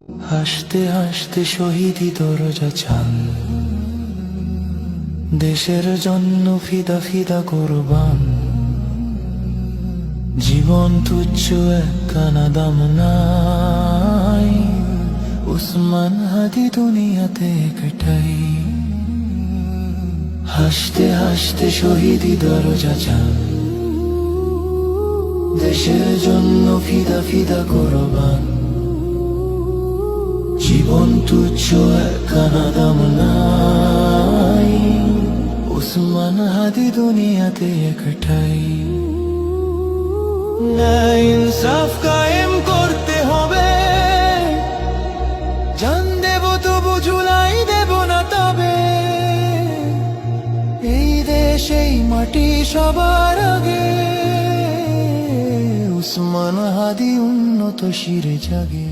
হাসতে হাসতে শহীদি দরজা চাল, দেশের জন্য ফিদা ফিদা কোরবান। জীবন তুচ্ছ একখানা দাম নাই, উসমান হাদি দুনিয়াতে একটাই। হাসতে হাসতে শহীদি দরজা চাল, দেশের জন্য ফিদা ফিদা কোরবান। জীবন তুচ্ছ একখানা দাম নাই, উসমান হাদি দুনিয়াতে একটাই। ন্যায় ইনসাফ কায়েম করতে হবে, জান দেব তবু ঝুলাই দেব না তবে। এই দেশ এই মাটি সবার আগে, উসমান হাদি উন্নত শিরে জাগে।